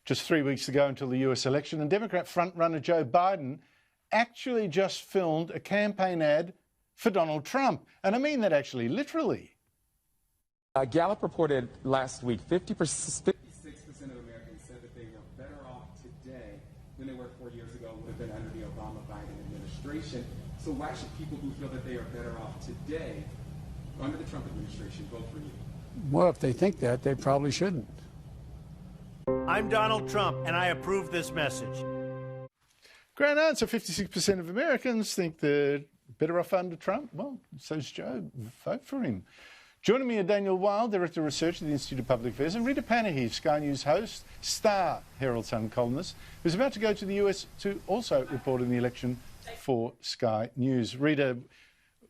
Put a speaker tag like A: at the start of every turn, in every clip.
A: just 3 weeks ago until the US election, and Democrat frontrunner Joe Biden actually just filmed a campaign ad for Donald Trump. And I mean that actually literally.
B: Gallup reported last week 56% of Americans said that they were better off today than they were 4 years ago would have been under the Obama-Biden administration. So why should people who feel that they are better off today under the Trump administration vote for you?
C: Well, if they think that, they probably shouldn't.
D: I'm Donald Trump, and I approve this message.
A: Great answer. 56% of Americans think they're better off under Trump. Well, so's Joe. Vote for him. Joining me are Daniel Weil, Director of Research at the Institute of Public Affairs, and Rita Panahi, Sky News host, star Herald Sun columnist, who's about to go to the US to also report on the election for Sky News. Rita,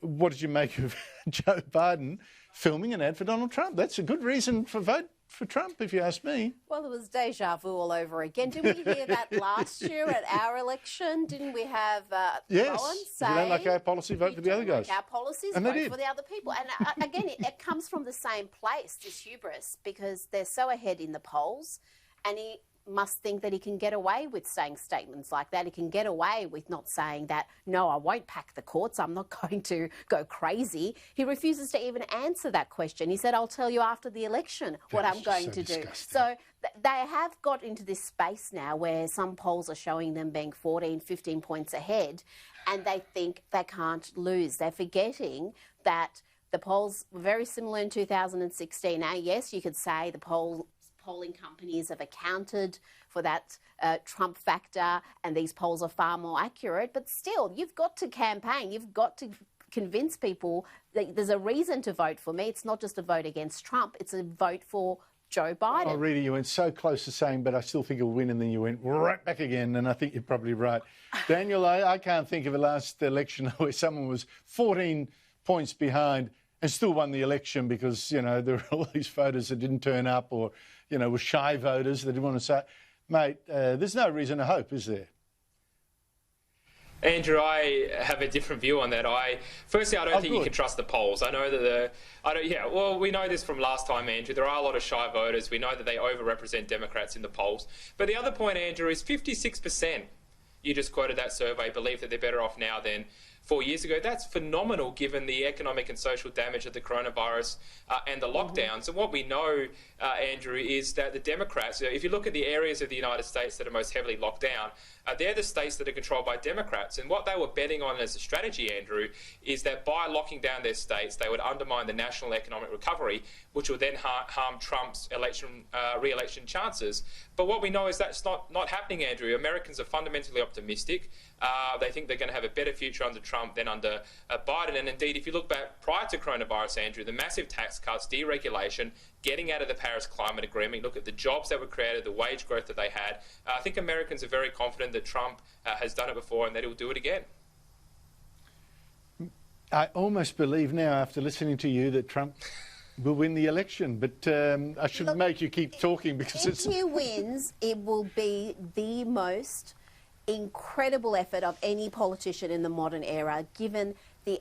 A: what did you make of Joe Biden filming an ad for Donald Trump? That's a good reason for vote for Trump, if you ask me.
E: Well, it was deja vu all over again. Didn't we hear that last year at our election? Didn't we have
A: yes.
E: Rowan say,
A: if you don't like our policy, vote for the other guys.
E: Like our policies,
A: and
E: vote for the other people. And again, it comes from the same place, this hubris, because they're so ahead in the polls, and he must think that he can get away with saying statements like that. He can get away with not saying that, no, I won't pack the courts, I'm not going to go crazy. He refuses to even answer that question. He said, I'll tell you after the election what I'm going to do. So they have got into this space now where some polls are showing them being 14, 15 points ahead, and they think they can't lose. They're forgetting that the polls were very similar in 2016. Now, yes, you could say the polling companies have accounted for that Trump factor, and these polls are far more accurate. But still, you've got to campaign. You've got to convince people that there's a reason to vote for me. It's not just a vote against Trump. It's a vote for Joe Biden.
A: Oh, Rita, you went so close to saying, but I still think he'll win, and then you went right back again, and I think you're probably right. Daniel, I can't think of a last election where someone was 14 points behind and still won the election because, you know, there were all these voters that didn't turn up or, you know, were shy voters that didn't want to say, mate, there's no reason to hope, is there?
F: Andrew, I have a different view on that. Firstly, I don't think you can trust the polls. I know that we know this from last time, Andrew. There are a lot of shy voters. We know that they overrepresent Democrats in the polls. But the other point, Andrew, is 56%. You just quoted that survey, believe that they're better off now than 4 years ago. That's phenomenal given the economic and social damage of the coronavirus and the lockdowns. And what we know, Andrew, is that the Democrats, if you look at the areas of the United States that are most heavily locked down, they're the states that are controlled by Democrats. And what they were betting on as a strategy, Andrew, is that by locking down their states, they would undermine the national economic recovery, which would then harm Trump's re-election chances. But what we know is that's not happening, Andrew. Americans are fundamentally optimistic. They think they're going to have a better future under Trump than under Biden. And indeed, if you look back prior to coronavirus, Andrew, the massive tax cuts, deregulation, getting out of the Paris Climate Agreement, look at the jobs that were created, the wage growth that they had. I think Americans are very confident that Trump has done it before and that he'll do it again.
A: I almost believe now, after listening to you, that Trump will win the election. But I shouldn't make you keep talking because
E: if he wins, it will be the most incredible effort of any politician in the modern era, given the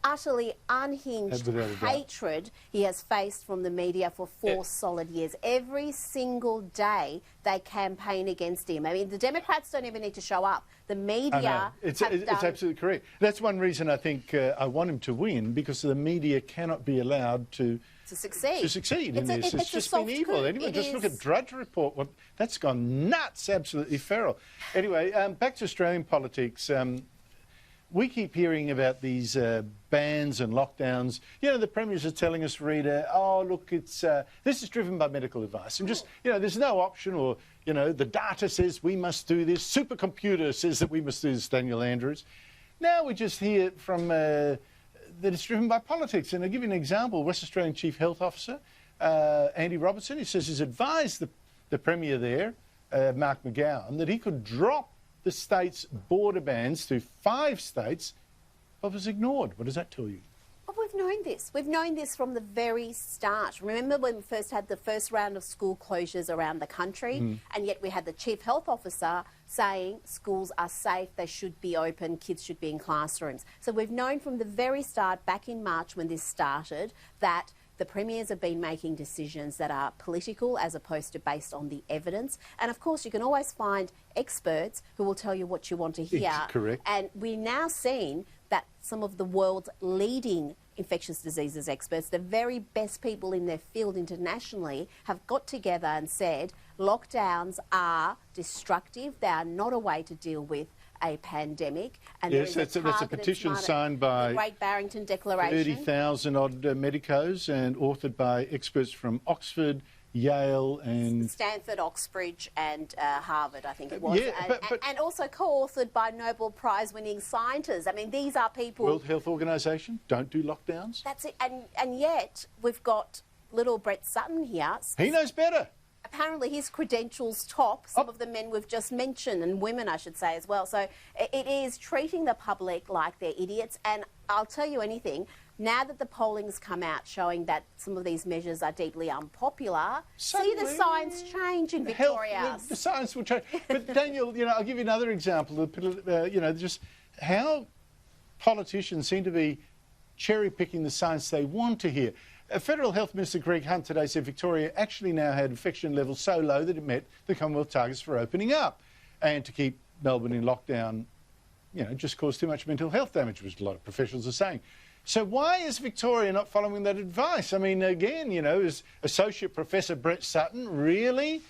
E: utterly unhinged hatred he has faced from the media for 4 solid years. Every single day they campaign against him. I mean, the Democrats don't even need to show up. The media
A: It's absolutely correct. That's one reason I think I want him to win, because the media cannot be allowed to succeed in this. It's just been evil. Anyway, just look at Drudge Report. That's gone nuts, absolutely feral. Anyway, back to Australian politics. We keep hearing about these bans and lockdowns. You know, the premiers are telling us, Rita, oh, look, this is driven by medical advice. And just, you know, there's no option, or, you know, the data says we must do this. Supercomputer says that we must do this, Daniel Andrews. Now we just hear from that it's driven by politics. And I'll give you an example. West Australian Chief Health Officer, Andy Robertson, he says he's advised the Premier there, Mark McGowan, that he could drop the state's border bans to 5 states, but was ignored. What does that tell you?
E: Well, we've known this. We've known this from the very start. Remember when we first had the first round of school closures around the country, and yet we had the Chief Health Officer saying schools are safe, they should be open, kids should be in classrooms. So we've known from the very start, back in March when this started, that The premiers have been making decisions that are political as opposed to based on the evidence. And of course, you can always find experts who will tell you what you want to hear.
A: Correct.
E: And we're now seeing that some of the world's leading infectious diseases experts, the very best people in their field internationally, have got together and said lockdowns are destructive. They are not a way to deal with a pandemic. And
A: yes, that's a petition signed by
E: the Great Barrington Declaration.
A: 30,000 odd medicos and authored by experts from Oxford, Yale and
E: Stanford, Oxbridge and Harvard, I think it was.
A: Yeah,
E: and also co-authored by Nobel Prize-winning scientists. I mean, these are people...
A: World Health Organization, don't do lockdowns.
E: That's it. And yet, we've got little Brett Sutton here.
A: He knows better.
E: Apparently his credentials top some of the men we've just mentioned, and women, I should say, as well. So it is treating the public like they're idiots. And I'll tell you anything, now that the polling's come out showing that some of these measures are deeply unpopular, see the science change in Victoria.
A: The science will change. But Daniel, I'll give you another example of, just how politicians seem to be cherry-picking the science they want to hear. Federal Health Minister Greg Hunt today said Victoria actually now had infection levels so low that it met the Commonwealth targets for opening up. And to keep Melbourne in lockdown, just caused too much mental health damage, which a lot of professionals are saying. So why is Victoria not following that advice? I mean, again, is Associate Professor Brett Sutton really,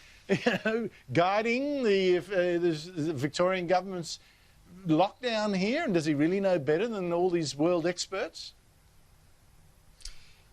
A: guiding the Victorian government's lockdown here? And does he really know better than all these world experts?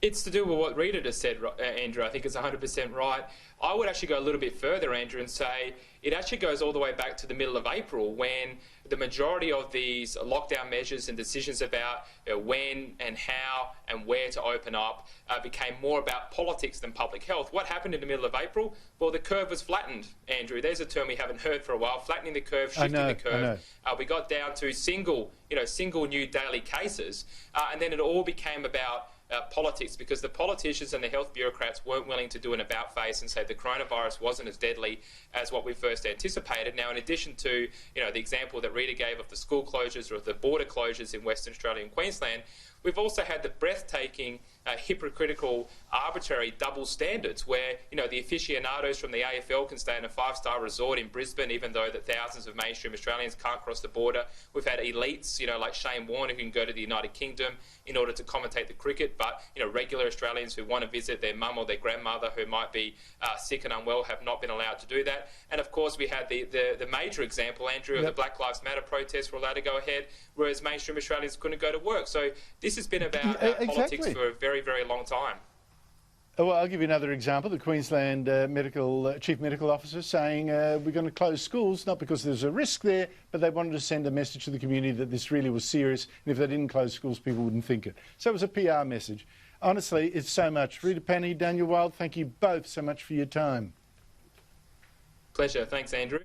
F: It's to do with what Rita just said, Andrew. I think it's 100% right. I would actually go a little bit further, Andrew, and say it actually goes all the way back to the middle of April when the majority of these lockdown measures and decisions about when and how and where to open up became more about politics than public health. What happened in the middle of April? Well, the curve was flattened, Andrew. There's a term we haven't heard for a while, flattening the curve, shifting the curve. We got down to single new daily cases, and then it all became about politics, because the politicians and the health bureaucrats weren't willing to do an about-face and say the coronavirus wasn't as deadly as what we first anticipated. Now, in addition to the example that Rita gave of the school closures or the border closures in Western Australia and Queensland, we've also had the breathtaking, hypocritical, arbitrary double standards where, the aficionados from the AFL can stay in a five-star resort in Brisbane even though that thousands of mainstream Australians can't cross the border. We've had elites, like Shane Warne, who can go to the United Kingdom in order to commentate the cricket, but, regular Australians who want to visit their mum or their grandmother who might be sick and unwell have not been allowed to do that. And, of course, we had the major example, Andrew, of the Black Lives Matter protests were allowed to go ahead, whereas mainstream Australians couldn't go to work. So this has been about politics for a very, very long time.
A: Well, I'll give you another example. The Queensland Chief Medical Officer saying we're going to close schools, not because there's a risk there, but they wanted to send a message to the community that this really was serious, and if they didn't close schools, people wouldn't think it. So it was a PR message. Honestly, it's so much. Rita Panny, Daniel Wild, thank you both so much for your time.
F: Pleasure. Thanks, Andrew.